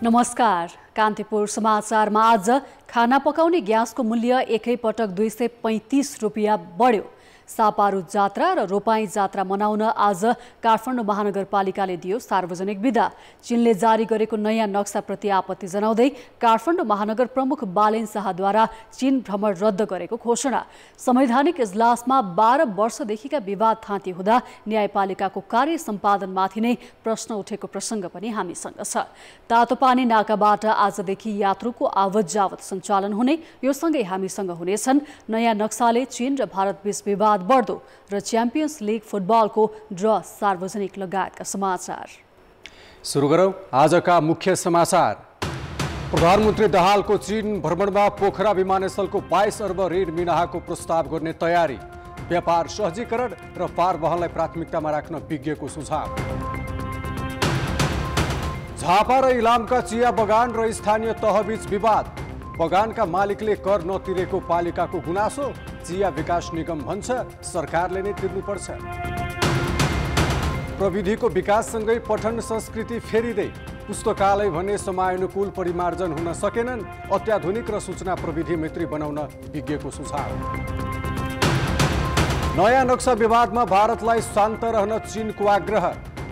नमस्कार। कान्तिपुर समाचारमा आज खाना पकाउने ग्यासको मूल्य एकैपटक 235 रुपियाँ बढ्यो। सापारू जात्रा र रोपाई जात्रा मनाउन आज काठमाडौँ महानगरपालिकाले दियो सार्वजनिक बिदा। चीनले जारी गरेको नयाँ नक्साप्रति आपत्ति जनाउँदै काठमाडौँ महानगर प्रमुख बालेन शाहद्वारा चीन भ्रमण रद्द गरेको घोषणा। संवैधानिक इजलासमा 12 वर्षदेखिका विवाद थाँती हुँदा न्यायपालिकाको कार्य सम्पादनमाथि नै प्रश्न उठेको प्रसङ्ग पनि हामीसँग छ। तातोपानी नाकाबाट आजदेखि यात्रुको आवत जावत सञ्चालन हुने, यो सँगै हामीसँग हुनेछन् नयाँ नक्साले चीन र भारतबीच विवाद बढ्दो र च्याम्पियन्स लिग फुटबलको ड्र सार्वजनिक लगायतका समाचार। सुरु गरौँ आजका मुख्य समाचार। प्रधानमन्त्री दाहालको चीन भ्रमणमा पोखरा विमानस्थलको 22 अर्ब ऋण मिनाहाको प्रस्ताव गर्ने तयारी। व्यापार सहजीकरण र पारवहनलाई प्राथमिकतामा राख्न विज्ञको सुझाव। झापा र इलामका चिया बगान र स्थानीय तहबीच विवाद। बगानका मालिकले कर नतिरेको पालिकाको गुनासो। चिया विकास निगम भन्छ सरकारले नै तिर्नुपर्छ। प्रविधिको विकाससँगै पठन संस्कृति फेरिँदै। पुस्तकालय भने समयानुकूल परिमार्जन हुन सकेनन्। अत्याधुनिक र सूचना प्रविधि मैत्री बनाउन विज्ञको सुझाव। नयाँ नक्सा विवादमा भारतलाई शान्त रहन चीनको आग्रह।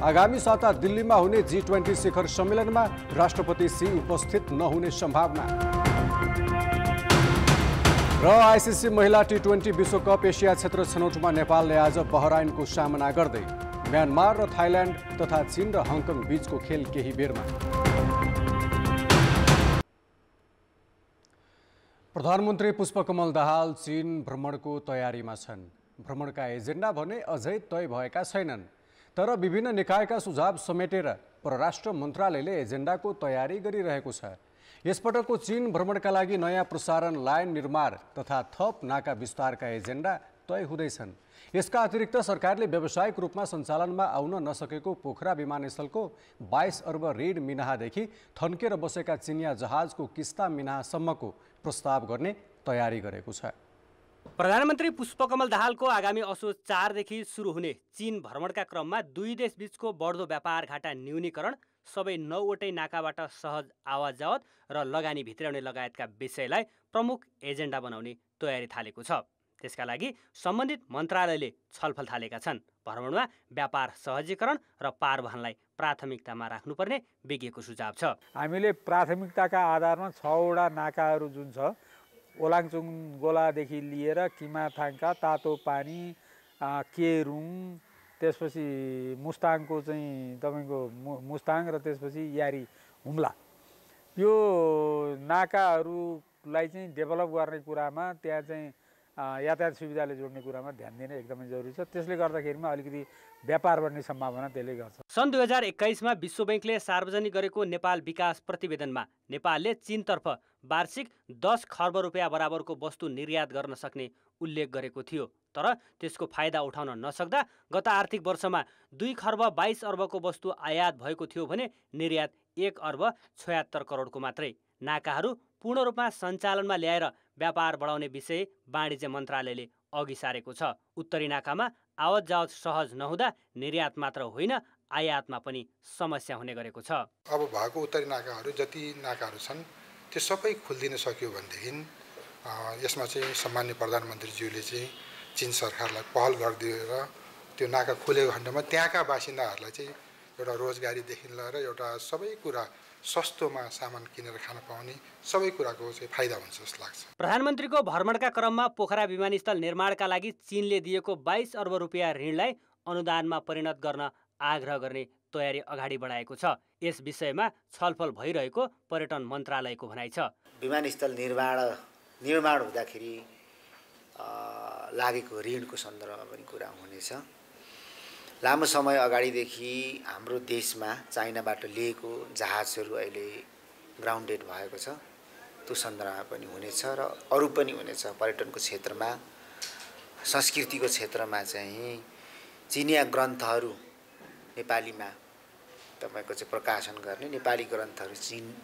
आगामी साता दिल्लीमा हुने G20 शिखर सम्मेलनमा राष्ट्रपति सी उपस्थित नहुने सम्भावना। र आइसिसी महिला T20 विश्वकप एसिया क्षेत्र छनौटमा नेपालले आज बहराइनको सामना गर्दै। म्यानमार र थाइल्यान्ड तथा चीन र हङकङ बीचको खेल केही बेरमा। प्रधानमन्त्री पुष्पकमल दाहाल चीन भ्रमणको तयारीमा छन्। भ्रमणका एजेन्डा भने अझै तय भएका छैनन्, तर विभिन्न निकायका सुझाव समेटेर परराष्ट्र मन्त्रालयले एजेन्डाको तयारी गरिरहेको छ। यसपटकको चीन भ्रमणका लागि नयाँ प्रसारण लाइन निर्माण तथा थप नाका विस्तारका एजेन्डा तय हुँदैछन्। यसका अतिरिक्त सरकारले व्यावसायिक रूपमा सञ्चालनमा आउन नसकेको पोखरा विमानस्थलको 22 अर्ब ऋण मिनाहादेखि थन्केर बसेका चिनिया जहाजको किस्ता मिनाहासम्मको प्रस्ताव गर्ने तयारी गरेको छ। प्रधानमन्त्री पुष्पकमल दाहालको आगामी असोज 4 देखि सुरु हुने चीन भ्रमणका क्रममा दुई देशबीचको बढ्दो व्यापार घाटा न्यूनीकरण, सबै 9 वटै नाकाबाट सहज आवाज जावत र लगानी भित्राउने लगायतका विषयलाई प्रमुख एजेन्डा बनाउने तयारी थालेको छ। त्यसका लागि सम्बन्धित मन्त्रालयले छलफल थालेका छन्। भ्रमणमा व्यापार सहजीकरण र पारवहनलाई प्राथमिकतामा राख्नुपर्ने विज्ञको सुझाव छ। हामीले प्राथमिकताका आधारमा 6 वटा नाकाहरू जुन छ, ओलाङचुङ गोलादेखि लिएर किमाथाङका तातो पानी, केरुङ, त्यसपछि मुस्ताङको चाहिँ तपाईँको मुस्ताङ र त्यसपछि यारी हुम्ला, यो नाकाहरूलाई चाहिँ डेभलप गर्ने कुरामा, त्यहाँ चाहिँ यातायात सुविधाले जोड्ने कुरामा ध्यान दिने एकदमै जरुरी छ। त्यसले गर्दाखेरिमा अलिकति व्यापार बढ्ने सम्भावना त्यसले गर्छ। सन् 2021 मा विश्व बैंकले सार्वजनिक गरेको नेपाल विकास प्रतिवेदनमा नेपालले चीनतर्फ वार्षिक 10 खर्ब रुपियाँ बराबरको वस्तु निर्यात गर्न सक्ने उल्लेख गरेको थियो। तर त्यसको फाइदा उठाउन नसक्दा गत आर्थिक वर्षमा 2 खर्ब 22 अर्बको वस्तु आयात भएको थियो भने निर्यात 1 अर्ब 76 करोडको मात्रै। नाकाहरू पूर्ण रूपमा सञ्चालनमा ल्याएर व्यापार बढाउने विषय वाणिज्य मन्त्रालयले अघि सारेको छ। उत्तरी नाकामा आवत जावत सहज नहुँदा निर्यात मात्र होइन, आयातमा पनि समस्या हुने गरेको छ। अब भएको उत्तरी नाकाहरू जति नाकाहरू छन् त्यो सबै खोलिदिन सक्यो भनेदेखि यसमा चाहिँ सम्माननीय प्रधानमन्त्रीज्यूले चाहिँ चीन सरकारलाई पहल गरिदिएर त्यो नाका खोलेको खण्डमा त्यहाँका बासिन्दाहरूलाई चाहिँ एउटा रोजगारीदेखि लिएर एउटा सबै कुरा सस्तोमा सामान किनेर खान पाउने सबै कुराको चाहिँ फाइदा हुन्छ जस्तो लाग्छ। प्रधानमन्त्रीको भ्रमणका क्रममा पोखरा विमानस्थल निर्माणका लागि चीनले दिएको 22 अर्ब रुपियाँ ऋणलाई अनुदानमा परिणत गर्न आग्रह गर्ने तयारी अगाडि बढाएको छ। यस विषयमा छलफल भइरहेको पर्यटन मन्त्रालयको भनाइ छ। विमानस्थल निर्माण हुँदाखेरि लागेको ऋणको सन्दर्भमा पनि कुरा हुनेछ। लामो समय अगाडिदेखि हाम्रो देशमा चाइनाबाट लिएको जहाजहरू अहिले ग्राउन्डेड भएको छ। त्यो सन्दर्भमा पनि हुनेछ र अरू पनि हुनेछ। पर्यटनको क्षेत्रमा, संस्कृतिको क्षेत्रमा चाहिँ चिनिया ग्रन्थहरू नेपालीमा तपाईको चाहिँ प्रकाशन गर्ने, नेपाली ग्रन्थहरू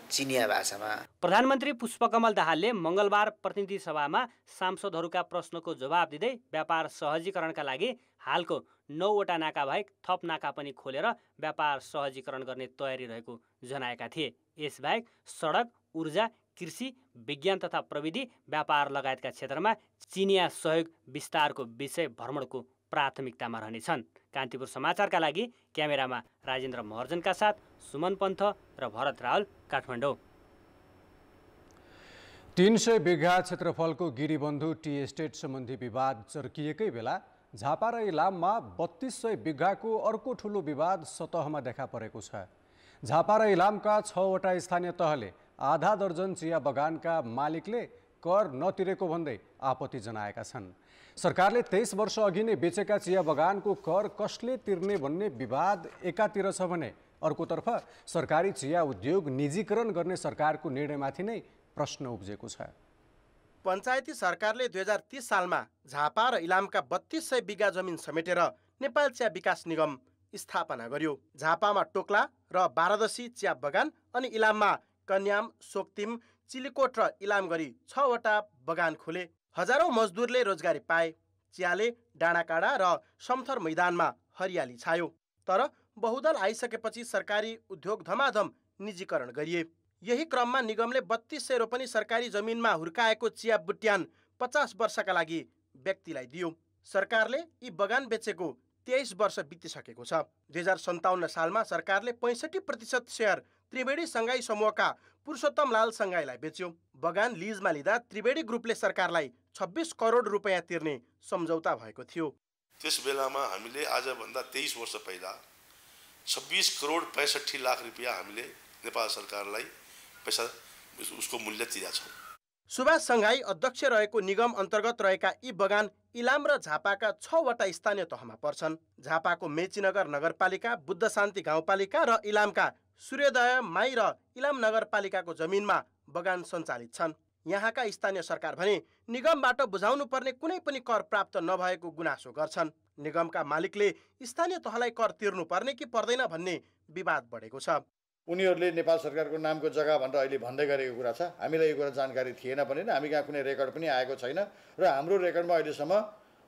चिनिया भाषामा। प्रधानमन्त्री पुष्पकमल दाहालले मंगलबार प्रतिनिधि सभामा सांसदहरूका प्रश्नको जवाब दिँदै व्यापार सहजीकरणका लागि हालको 9 वटा नाका बाहेक थप नाका पनि खोलेर व्यापार सहजीकरण गर्ने तयारी रहेको जनाएका थिए। यसबाहेक सडक, ऊर्जा, कृषि, विज्ञान तथा प्रविधि, व्यापार लगायतका क्षेत्रमा चिनिया सहयोग विस्तारको विषय भ्रमणको प्राथमिकतामा रहनेछन्। कान्तिपुर समाचारका लागि क्यामेरामा राजेन्द्र महर्जनका साथ सुमन पन्थ र भरत रावल, काठमाडौँ। 300 बिघा क्षेत्रफलको गिरीबन्धु टी एस्टेट सम्बन्धी विवाद चर्किएकै बेला झापा र इलाममा 3200 बिघाको अर्को ठुलो विवाद सतहमा देखा परेको छ। झापा र इलामका 6वटा स्थानीय तहले आधा दर्जन चिया बगानका मालिकले कर नतिरेको भन्दै आपत्ति जनाएका छन्। सरकारले 23 वर्ष अघि नै बेचेका चिया बगानको कर कसले तिर्ने भन्ने विवाद एकातिर छ भने अर्कोतर्फ सरकारी चिया उद्योग निजीकरण गर्ने सरकारको निर्णयमाथि नै प्रश्न उब्जेको छ। पञ्चायती सरकारले 2030 सालमा झापा र इलामका 3200 बिघा जमिन समेटेर नेपाल चिया विकास निगम स्थापना गर्यो। झापामा टोक्ला र बारादशी चिया बगान अनि इलाममा कन्याम, सोक्तिम, चिलिकोट र इलाम गरी 6वटा बगान खोले। हजारौं मजदुरले रोजगारी पाए। चियाले डाँडाकाँडा र समथर मैदानमा हरियाली छायो। तर बहुदल आइसकेपछि सरकारी उद्योग धमाधम निजीकरण गरिए। यही क्रममा निगमले 3200 रोपनी सरकारी जमिनमा हुर्काएको चिया बुट्यान 50 वर्षका लागि व्यक्तिलाई दियो। सरकारले यी बगान बेचेको 23 वर्ष बितिसकेको छ। 2057 सालमा सरकारले 65% सेयर त्रिवेणी सङ्घाई समूहका पुरुषोत्तम लाल सङ्घाईलाई बेच्यो। बगान लिजमा लिँदा त्रिवेणी ग्रुपले सरकारलाई 26 करोड रुपैयाँ तिर्ने सम्झौता भएको थियो। त्यस बेलामा हामीले आजभन्दा 23 वर्ष पहिला 26 करोड 65 लाख रुपैयाँ हामीले नेपाल सरकारलाई पैसा उसको मूल्य तिरेका छौँ। सुभाष सङ्घाई अध्यक्ष रहेको निगम अन्तर्गत रहेका यी बगान इलाम र झापाका 6वटा स्थानीय तहमा पर्छन्। झापाको मेचीनगर नगरपालिका, बुद्ध शान्ति गाउँपालिका र इलामका सूर्योदय, माई र इलाम नगरपालिकाको जमिनमा बगान सञ्चालित छन्। यहाँका स्थानीय सरकार भने निगमबाट बुझाउनु पर्ने कुनै पनि कर प्राप्त नभएको गुनासो गर्छन्। निगमका मालिकले स्थानीय तहलाई कर तिर्नु पर्ने कि पर्दैन भन्ने विवाद बढेको छ। उनीहरूले नेपाल सरकारको नामको जग्गा भनेर अहिले भन्दै गरेको कुरा छ। हामीलाई यो कुरा जानकारी थिएन भने हामी कहाँ कुनै रेकर्ड पनि आएको छैन र हाम्रो रेकर्डमा अहिलेसम्म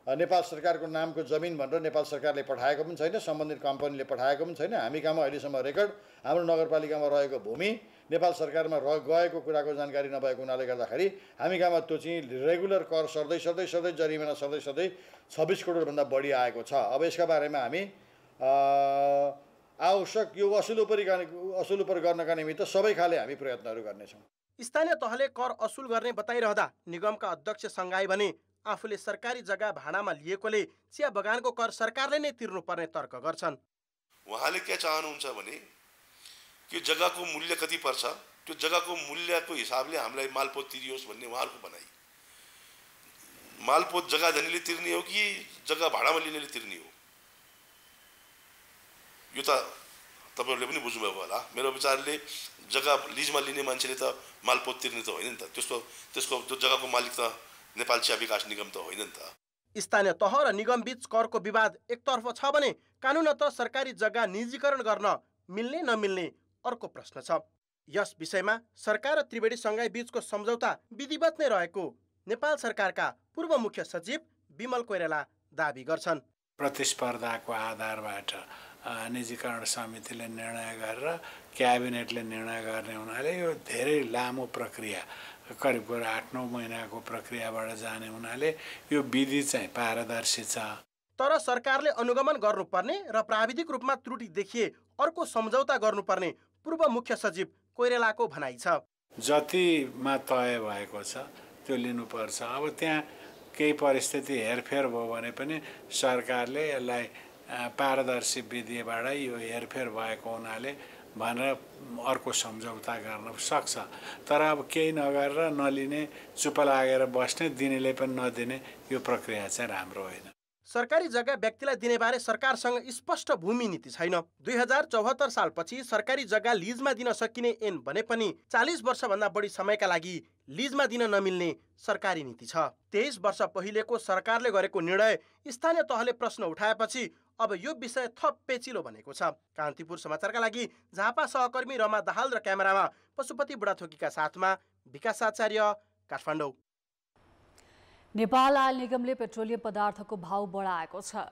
नेपाल सरकारको नामको जमिन भनेर नेपाल सरकारले पठाएको पनि छैन, सम्बन्धित कम्पनीले पठाएको पनि छैन। हामी कहाँमा अहिलेसम्म रेकर्ड हाम्रो नगरपालिकामा रहेको भूमि नेपाल सरकारमा गएको कुराको जानकारी नभएको हुनाले गर्दाखेरि हामी कहाँमा त्यो चाहिँ रेगुलर कर सर्दै जरिमाना सर्दै 26 करोडभन्दा बढी आएको छ। अब यसका बारेमा हामी आवश्यक यो असुल उपर गर्नका निमित्त सबै खाले हामी प्रयत्नहरू गर्नेछौँ। स्थानीय तहले कर असुल गर्ने बताइरहँदा निगमका अध्यक्ष सङ्घाई भने आफूले सरकारी जग्गा भाडामा लिएकोले चिया बगानको कर सरकारले नै तिर्नुपर्ने तर्क गर्छन्। उहाँले के चाहनुहुन्छ भने त्यो जग्गाको मूल्य कति पर्छ, त्यो जग्गाको मूल्यको हिसाबले हामीलाई मालपोत तिरियोस् भन्ने उहाँहरूको भनाइ। मालपोत जग्गा धनीले तिर्ने हो कि जग्गा भाडामा लिनेले तिर्ने हो, यो त तपाईँहरूले पनि बुझ्नुभएको होला। मेरो विचारले जग्गा लिजमा लिने मान्छेले त मालपोत तिर्ने त होइन नि त, त्यसको त्यो जग्गाको मालिक त नेपाल चिया विकास निगम त होइन नि त। स्थानीय तह र निगम बीच करको विवाद एकतर्फ छ भने कानुनत सरकारी जग्गा निजीकरण गर्न मिल्ने नमिल्ने अर्को प्रश्न छ। यस विषयमा सरकार र त्रिवेणी सङ्घाई बीचको सम्झौता विधिवत नै रहेको नेपाल सरकारका पूर्व मुख्य सचिव विमल कोइराला दाबी गर्छन्। प्रतिस्पर्धाको आधारबाट निजीकरण समितिले निर्णय गरेर क्याबिनेटले निर्णय गर्ने हुनाले यो धेरै लामो प्रक्रिया, करिब 8-9 महिनाको प्रक्रियाबाट जाने हुनाले यो विधि चाहिँ पारदर्शी छ। तर सरकारले अनुगमन गर्नुपर्ने र प्राविधिक रूपमा त्रुटि देखिए अर्को सम्झौता गर्नुपर्ने पूर्व मुख्य सचिव कोइरालाको भनाइ छ। जतिमा तय भएको छ त्यो लिनुपर्छ। अब त्यहाँ केही परिस्थिति हेरफेर भयो भने पनि सरकारले यसलाई पारदर्शी विधिबाट यो हेरफेर भएको हुनाले भनेर अर्को सम्झौता गर्न सक्छ। तर अब केही नगरेर नलिने, चुप लागेर बस्ने, दिनेले पनि नदिने, यो प्रक्रिया चाहिँ राम्रो होइन। सरकारी जग्गा व्यक्तिलाई दिने बारे सरकारसँग स्पष्ट भूमि नीति छैन। 2074 सालपछि सरकारी जग्गा लिजमा दिन सकिने ऐन बने पनि 40 वर्षभन्दा बढी समयका लागि लिजमा दिन नमिल्ने सरकारी नीति छ। 23 वर्ष पहिलेको सरकारले गरेको निर्णय स्थानीय तहले प्रश्न उठाएपछि अब यो विषय थप पेचिलो बनेको छ। कान्तिपुर समाचारका लागि झापा सहकर्मी रमा दाहाल र क्यामेरामा पशुपति बुढाथोकीका साथमा विकास आचार्य, काठमाडौँ। नेपाल आयल निगमले पेट्रोलियम पदार्थको भाव बढाएको छ।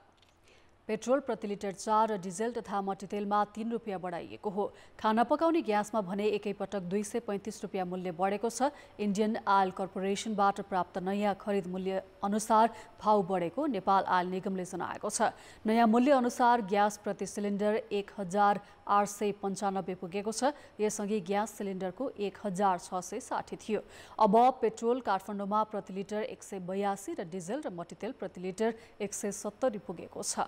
पेट्रोल प्रति लिटर 4 र डिजेल तथा मट्टीतेलमा 3 रुपियाँ बढाइएको हो। खाना पकाउने ग्यासमा भने एकैपटक 235 रुपियाँ मूल्य बढेको छ। इन्डियन आयल कर्पोरेसनबाट प्राप्त नयाँ खरिद मूल्य अनुसार भाउ बढेको नेपाल आयल निगमले जनाएको छ। नयाँ मूल्य अनुसार ग्यास प्रति सिलिन्डर 1895 पुगेको छ। यसअघि ग्यास सिलिन्डरको 1660 थियो। अब पेट्रोल काठमाडौँमा प्रति लिटर 182 र डिजेल र मट्टीतेल प्रति लिटर 170 पुगेको छ।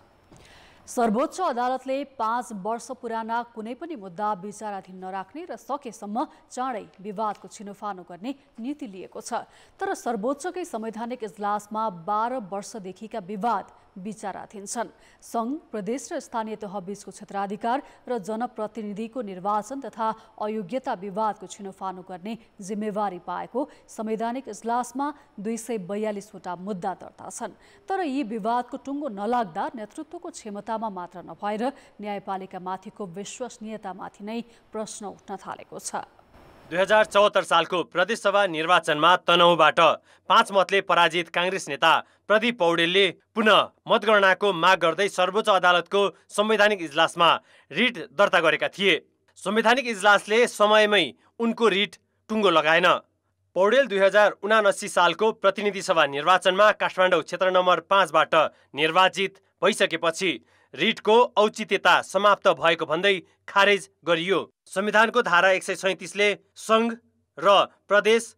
सर्वोच्च अदालतले 5 वर्ष पुराना कुनै पनि मुद्दा विचाराधीन नराख्ने र सकेसम्म चाँडै विवादको छिनोफानो गर्ने नीति लिएको छ। तर सर्वोच्चकै संवैधानिक इजलासमा 12 वर्षदेखिका विवाद विचाराधीन छन्। संघ, प्रदेश र स्थानीय तह बीचको क्षेत्राधिकार र जनप्रतिनिधिको निर्वाचन तथा अयोग्यता विवादको छिनोफानो गर्ने जिम्मेवारी पाएको संवैधानिक इजलासमा 242 वटा मुद्दा दर्ता छन्। तर यी विवादको टुङ्गो नलाग्दा नेतृत्वको क्षमतामा मात्र नभएर न्यायपालिकामाथिको विश्वसनीयतामाथि नै प्रश्न उठ्न थालेको छ। 2074 सालको प्रदेशसभा निर्वाचनमा तनहुँबाट 5 मतले पराजित काङ्ग्रेस नेता प्रदीप पौडेलले पुनः मतगणनाको माग गर्दै सर्वोच्च अदालतको संवैधानिक इजलासमा रिट दर्ता गरेका थिए। संवैधानिक इजलासले समयमै उनको रिट टुङ्गो लगाएन। पौडेल 2079 सालको प्रतिनिधि सभा निर्वाचनमा काठमाडौँ क्षेत्र नम्बर 5बाट निर्वाचित भइसकेपछि रिटको औचित्यता समाप्त भएको भन्दै खारेज गरियो। संविधानको धारा 137ले संघ र प्रदेश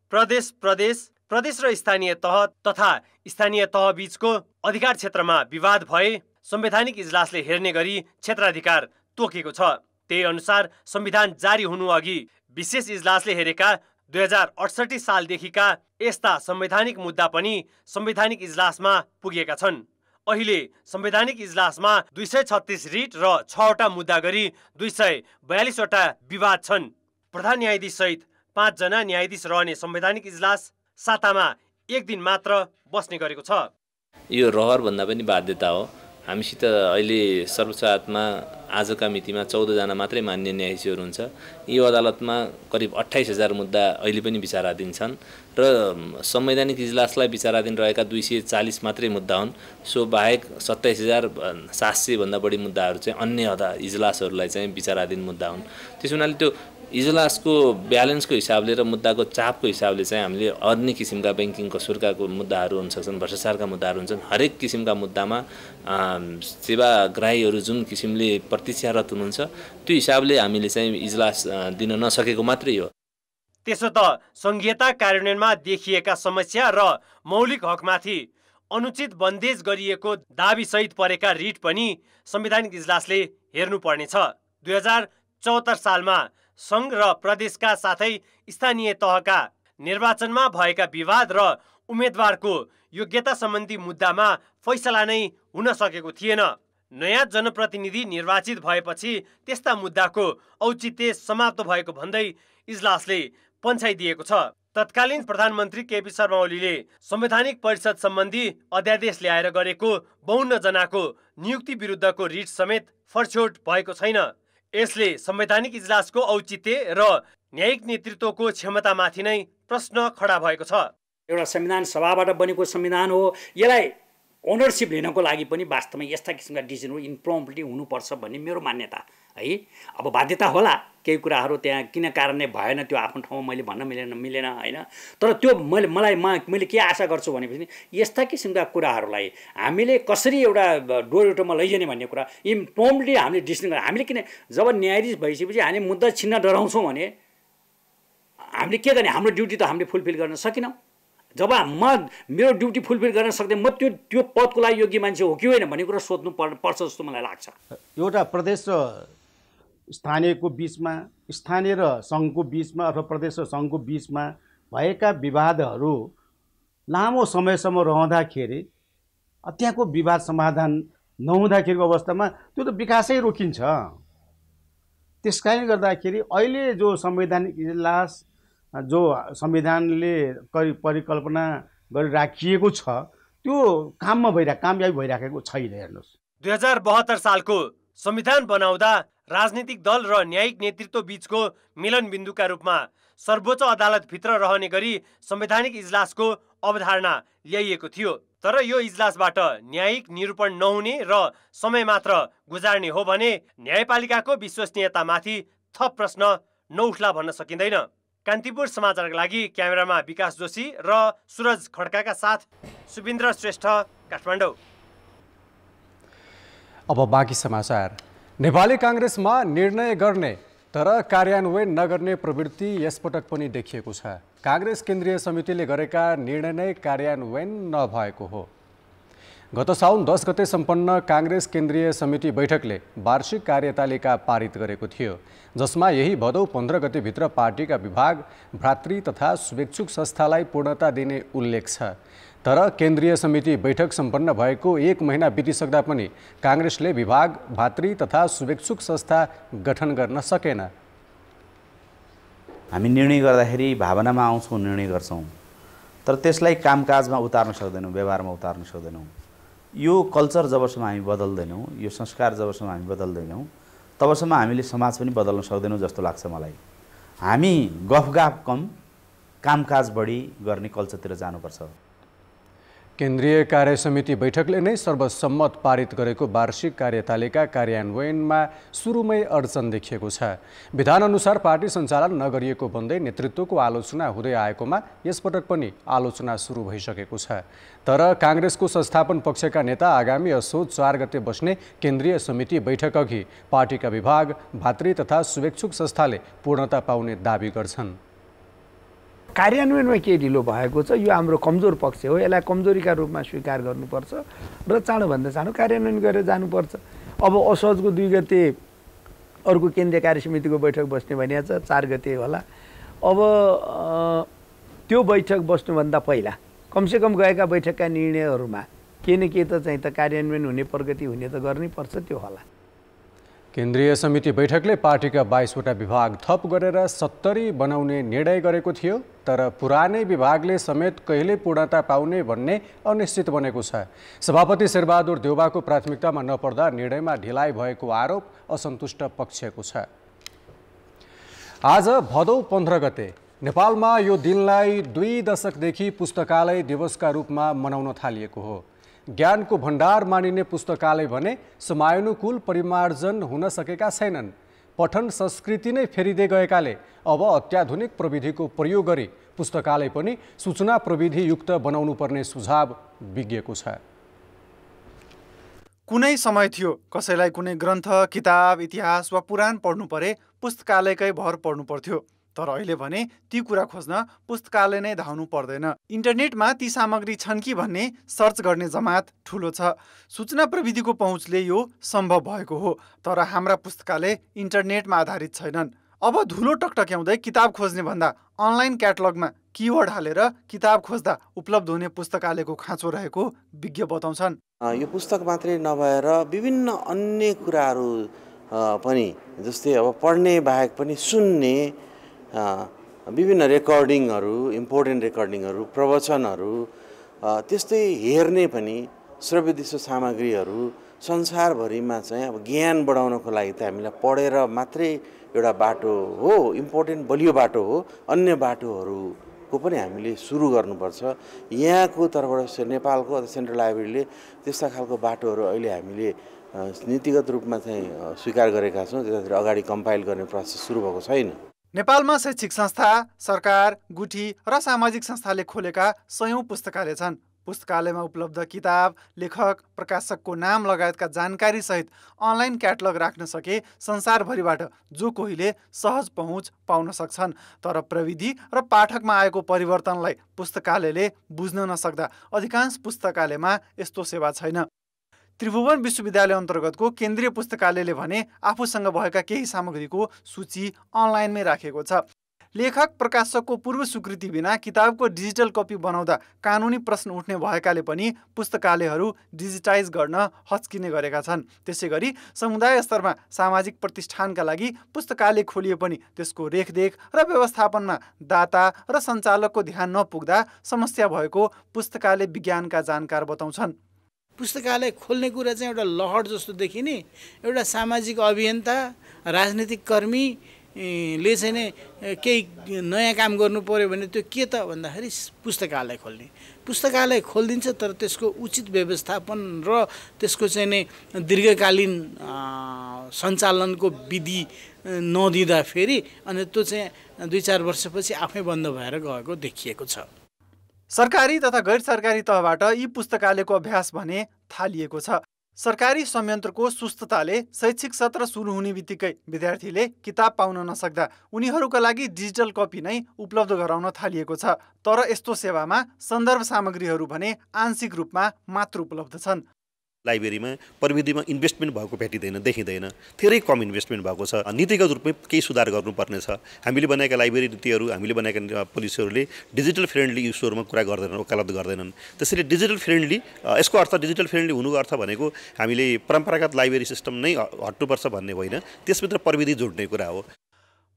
र स्थानीय तह तथा स्थानीय तह बीचको अधिकार क्षेत्रमा विवाद भए संवैधानिक इजलासले हेर्ने गरी क्षेत्राधिकार तोकेको छ। त्यही अनुसार संविधान जारी हुनु अघि विशेष इजलासले हेरेका 2068 सालदेखिका यस्ता संवैधानिक मुद्दा पनि संवैधानिक इजलासमा पुगेका छन्। अहिले संवैधानिक इजलासमा 236 रिट र 6 वटा मुद्दा गरी 242 वटा विवाद छन्। प्रधान न्यायाधीश सहित 5 जना न्यायाधीश रहने संवैधानिक इजलास सातामा 1 दिन मात्र बस्ने गरेको छ। यो रहर भन्दा पनि बाध्यता हो। हामीसित अहिले सर्वोच्च अदालतमा आजका मितिमा 14 जना मात्रै मान्य न्यायाधीशहरू हुन्छ। यो अदालतमा करिब 28,000 मुद्दा अहिले पनि विचाराधीन छन् र संवैधानिक इजलासलाई विचाराधीन रहेका 240 मात्रै मुद्दा हुन्। सो बाहेक 27,700 भन्दा बढी मुद्दाहरू चाहिँ अन्य इजलासहरूलाई चाहिँ विचाराधीन मुद्दा हुन्। त्यसो हुनाले त्यो इजलासको ब्यालेन्सको हिसाबले र मुद्दाको चापको हिसाबले चाहिँ हामीले अन्य किसिमका बैंकिङ कसूरकाको मुद्दाहरू हुन सक्छन्, भ्रष्टाचारका मुद्दाहरू हुन्छन्। हरेक किसिमका मुद्दामा सेवाग्राहीहरू जुन किसिमले प्रतीक्षारत हुनुहुन्छ त्यो हिसाबले हामीले चाहिँ इजलास दिन नसकेको मात्रै हो। त्यसो त संघीयता कार्यान्वयनमा देखिएका समस्या र मौलिक हकमाथि अनुचित बन्देज गरिएको दाबी सहित परेका रिट पनि संवैधानिक इजलासले हेर्नुपर्नेछ। 2074 सालमा संघ र प्रदेशका साथै स्थानीय तहका निर्वाचनमा भएका विवाद र उम्मेदवारको योग्यता सम्बन्धी मुद्दामा फैसला नै हुन सकेको थिएन। नयाँ जनप्रतिनिधि निर्वाचित भएपछि त्यस्ता मुद्दाको औचित्य समाप्त भएको भन्दै इजलासले पन्छाइदिएको छ। तत्कालीन प्रधानमन्त्री केपी शर्मा ओलीले संवैधानिक परिषद सम्बन्धी अध्यादेश ल्याएर गरेको 52 जनाको नियुक्ति विरुद्धको रिट समेत फर्छोट भएको छैन। यसले संवैधानिक इजलासको औचित्य र न्यायिक नेतृत्वको क्षमतामाथि नै प्रश्न खडा भएको छ। एउटा संविधान सभाबाट बनेको संविधान हो। यसलाई ओनरसिप लिनको लागि पनि वास्तवमा यस्ता किसिमका डिसिजनहरू इन्प्रम्प्टली हुनुपर्छ भन्ने मेरो मान्यता है। अब बाध्यता होला, केही कुराहरू त्यहाँ किन कारणले भएन त्यो आफ्नो ठाउँमा मैले भन्न मिलेन हैन। तर त्यो मैले के आशा गर्छु भनेपछि यस्ता किसिमका कुराहरूलाई हामीले कसरी एउटा डोरटोमा लैजाने भन्ने कुरा इन्प्रम्प्टली हामीले डिसिजन गर्छ। हामीले किन जब न्यायाधीश भइसकेपछि हामी मुद्दा छिन्न डराउँछौँ भने हामीले के गर्ने? हाम्रो ड्युटी त हामीले फुलफिल गर्न सकिनौँ। जब मेरो ड्युटी फुलफिल गर्न सक्दै म त्यो पदको लागि योग्य मान्छे हो कि होइन भन्ने कुरा सोध्नु पर्छ जस्तो मलाई लाग्छ। एउटा प्रदेश र स्थानीयको बिचमा, स्थानीय र सङ्घको बिचमा अथवा प्रदेश र सङ्घको बिचमा भएका विवादहरू लामो समयसम्म रहँदाखेरि त्यहाँको विवाद समाधान नहुँदाखेरिको अवस्थामा त्यो त विकासै रोकिन्छ। त्यसकारणले गर्दाखेरि अहिले जो संवैधानिक इजलास जो संविधानले परिकल्पना गरी राखिएको छ त्यो कामयाबी भइराखेको छैन। हेर्नुहोस्, 2072 सालको संविधान बनाउँदा राजनीतिक दल र न्यायिक नेतृत्व बीचको मिलनबिन्दुका रूपमा सर्वोच्च अदालतभित्र रहने गरी संवैधानिक इजलासको अवधारणा ल्याइएको थियो। तर यो इजलासबाट न्यायिक निरूपण नहुने र समय मात्र गुजार्ने हो भने न्यायपालिकाको विश्वसनीयतामाथि थप प्रश्न नउठ्ला भन्न सकिँदैन। कान्तिपुर समाचारका लागि क्यामेरामा विकास जोशी र सुरज खड्काका साथ सुबिन्द्र श्रेष्ठ, काठमाडौँ। अब बाँकी समाचार। नेपाली काङ्ग्रेसमा निर्णय गर्ने तर कार्यान्वयन नगर्ने प्रवृत्ति यसपटक पनि देखिएको छ। काङ्ग्रेस केन्द्रीय समितिले गरेका निर्णय नै कार्यान्वयन नभएको हो। गत साउन 10 गते सम्पन्न काङ्ग्रेस केन्द्रीय समिति बैठकले वार्षिक कार्यतालिका पारित गरेको थियो, जसमा यही भदौ 15 गतेभित्र पार्टीका विभाग, भ्रातृ तथा शुभेच्छुक संस्थालाई पूर्णता दिने उल्लेख छ। तर केन्द्रीय समिति बैठक सम्पन्न भएको 1 महिना बितिसक्दा पनि काङ्ग्रेसले विभाग, भातृ तथा शुभेच्छुक संस्था गठन गर्न सकेन। हामी निर्णय गर्दाखेरि भावनामा आउँछौँ, निर्णय गर्छौँ, तर त्यसलाई कामकाजमा उतार्न सक्दैनौँ, व्यवहारमा उतार्न सक्दैनौँ। यो कल्चर जबसम्म हामी बदल्दैनौँ, यो संस्कार जबसम्म हामी बदल्दैनौँ, तबसम्म हामीले समाज पनि बदल्न सक्दैनौँ जस्तो लाग्छ मलाई। हामी गफगाफ कम, कामकाज बढी गर्ने कल्चरतिर जानुपर्छ। केन्द्रीय कार्य समिति बैठकले नै सर्वसम्मत पारित गरेको वार्षिक कार्यतालिका कार्यान्वयनमा सुरुमै अडचन देखिएको छ। विधानअनुसार पार्टी सञ्चालन नगरिएको भन्दै नेतृत्वको आलोचना हुँदै आएकोमा यसपटक पनि आलोचना सुरु भइसकेको छ। तर काङ्ग्रेसको संस्थापन पक्षका नेता आगामी असोज 4 गते बस्ने केन्द्रीय समिति बैठकअघि पार्टीका विभाग, भातृ तथा शुभेच्छुक संस्थाले पूर्णता पाउने दाबी गर्छन्। कार्यान्वयनमा के ढिलो भएको छ, यो हाम्रो कमजोर पक्ष हो। यसलाई कमजोरीका रूपमा स्वीकार गर्नुपर्छ र चाँडोभन्दा चाँडो कार्यान्वयन गरेर जानुपर्छ। अब असोजको 2 गते अर्को केन्द्रीय कार्य समितिको बैठक बस्ने भनिएको छ, 4 गते होला। अब त्यो बैठक बस्नुभन्दा पहिला कमसेकम गएका बैठकका निर्णयहरूमा के न के त चाहिँ त कार्यान्वयन हुने, प्रगति हुने त गर्नै पर्छ, त्यो होला। केन्द्रीय समिति बैठकले पार्टीका 22 वटा विभाग थप गरेर 70 बनाउने निर्णय गरेको थियो, तर पुरानै विभागले समेत कहिले पूर्णता पाउने भन्ने अनिश्चित बनेको छ। सभापति शेरबहादुर देउबाको प्राथमिकतामा नपर्दा निर्णयमा ढिलाइ भएको आरोप असन्तुष्ट पक्षको छ। आज भदौ 15 गते नेपालमा यो दिनलाई 2 दशकदेखि पुस्तकालय दिवसका रूपमा मनाउन थालिएको हो। ज्ञानको भण्डार मानिने पुस्तकालय भने समयानुकूल परिमार्जन हुन सकेका छैनन्। पठन संस्कृति नै फेरिँदै गएकाले अब अत्याधुनिक प्रविधिको प्रयोग गरी पुस्तकालय पनि सूचना प्रविधि युक्त बनाउनु पर्ने सुझाव विज्ञको छ। कुनै समय थियो कसैलाई कुनै ग्रन्थ, किताब, इतिहास वा पुराण पढ्नु परे पुस्तकालयकै भर पढ्नु पर्थ्यो। तर अहिले भने ती कुरा खोज्न पुस्तकालय नै धाउनु पर्दैन। इन्टरनेटमा ती सामग्री छन् कि भन्ने सर्च गर्ने जमात ठुलो छ। सूचना प्रविधिको पहुँचले यो सम्भव भएको हो, तर हाम्रा पुस्तकालय इन्टरनेटमा आधारित छैनन्। अब धुलो टकटक्याउँदै किताब खोज्ने भन्दा अनलाइन क्याटलगमा किवर्ड हालेर किताब खोज्दा उपलब्ध हुने पुस्तकालयको खाँचो रहेको विज्ञ बताउँछन्। यो पुस्तक मात्रै नभएर विभिन्न अन्य कुराहरू पनि, जस्तै अब पढ्ने बाहेक पनि सुन्ने विभिन्न रेकर्डिङहरू, इम्पोर्टेन्ट रेकर्डिङहरू, प्रवचनहरू, त्यस्तै हेर्ने पनि श्रव्य दृश्य सामग्रीहरू संसारभरिमा चाहिँ अब ज्ञान बढाउनको लागि त हामीलाई पढेर मात्रै एउटा बाटो हो, इम्पोर्टेन्ट बलियो बाटो हो। अन्य बाटोहरूको पनि हामीले सुरु गर्नुपर्छ। यहाँको तर्फबाट नेपालको सेन्ट्रल लाइब्रेरीले त्यस्ता खालको बाटोहरू अहिले हामीले नीतिगत रूपमा चाहिँ स्वीकार गरेका छौँ। त्यसरी अगाडि कम्पाइल गर्ने प्रोसेस सुरु भएको छैन। नेपालमा शैक्षिक संस्था, सरकार, गुठी र सामाजिक संस्थाले खोलेका 100औं पुस्तकालय छन्। पुस्तकालयमा उपलब्ध किताब, लेखक, प्रकाशकको नाम लगायतका जानकारी सहित अनलाइन क्याटलग राख्न सके संसारभरिबाट जो कोहीले सहज पहुँच पाउन सक्छन्। तर प्रविधि र पाठकमा आएको परिवर्तनलाई पुस्तकालयले बुझ्न नसक्दा अधिकांश पुस्तकालयमा यस्तो सेवा छैन। त्रिभुवन विश्वविद्यालय अन्तर्गतको केन्द्रीय पुस्तकालयले भने आफूसँग भएका केही सामग्रीको सूची अनलाइनमै राखेको छ। लेखक, प्रकाशकको पूर्व स्वीकृति बिना किताबको डिजिटल कपी बनाउँदा कानुनी प्रश्न उठ्ने भएकाले पनि पुस्तकालयहरू डिजिटाइज गर्न हच्किने गरेका छन्। त्यसैगरी समुदाय स्तरमा सामाजिक प्रतिष्ठानका लागि पुस्तकालय खोलिए पनि त्यसको रेखदेख र व्यवस्थापनमा दाता र सञ्चालकको ध्यान नपुग्दा समस्या भएको पुस्तकालय विज्ञानका जानकार बताउँछन्। पुस्तकालय खोल्ने कुरा चाहिँ एउटा लहर जस्तो देखिने, एउटा सामाजिक अभियन्ता, राजनीतिक कर्मी ले चाहिँ नि केही नयाँ काम गर्नु पर्यो भने त्यो के त भन्दाखेरि पुस्तकालय खोल्ने। पुस्तकालय खोलिदिन्छ तर त्यसको उचित व्यवस्थापन र त्यसको चाहिँ नि दीर्घकालीन सञ्चालनको विधि नदिँदा फेरि अनि त्यो चाहिँ 2-4 वर्षपछि आफै बन्द भएर गएको देखिएको छ। सरकारी तथा गैर सरकारी तहबाट यी पुस्तकालयको अभ्यास भने थालिएको छ। सरकारी संयन्त्रको सुस्तताले शैक्षिक सत्र सुरु हुने बित्तिकै विद्यार्थीले किताब पाउन नसक्दा उनीहरूका लागि डिजिटल कपी नै उपलब्ध गराउन थालिएको छ। तर यस्तो सेवामा सन्दर्भ सामग्रीहरू भने आंशिक रूपमा मात्र उपलब्ध छन्। लाइब्रेरीमा प्रविधिमा इन्भेस्टमेन्ट भएको भेटिँदैन, देखिँदैन, धेरै कम इन्भेस्टमेन्ट भएको छ। नीतिगत रूपमै केही सुधार गर्नुपर्ने छ। हामीले बनाएका लाइब्रेरी नीतिहरू, हामीले बनाएका पोलिसीहरूले डिजिटल फ्रेन्डली इस्युहरूमा कुरा गर्दैनन्, वकालत गर्दैनन्। त्यसैले डिजिटल फ्रेन्डली, यसको अर्थ डिजिटल फ्रेन्डली हुनुको अर्थ भनेको हामीले परम्परागत लाइब्रेरी सिस्टम नै हट्नुपर्छ भन्ने होइन, त्यसभित्र प्रविधि जोड्ने कुरा हो।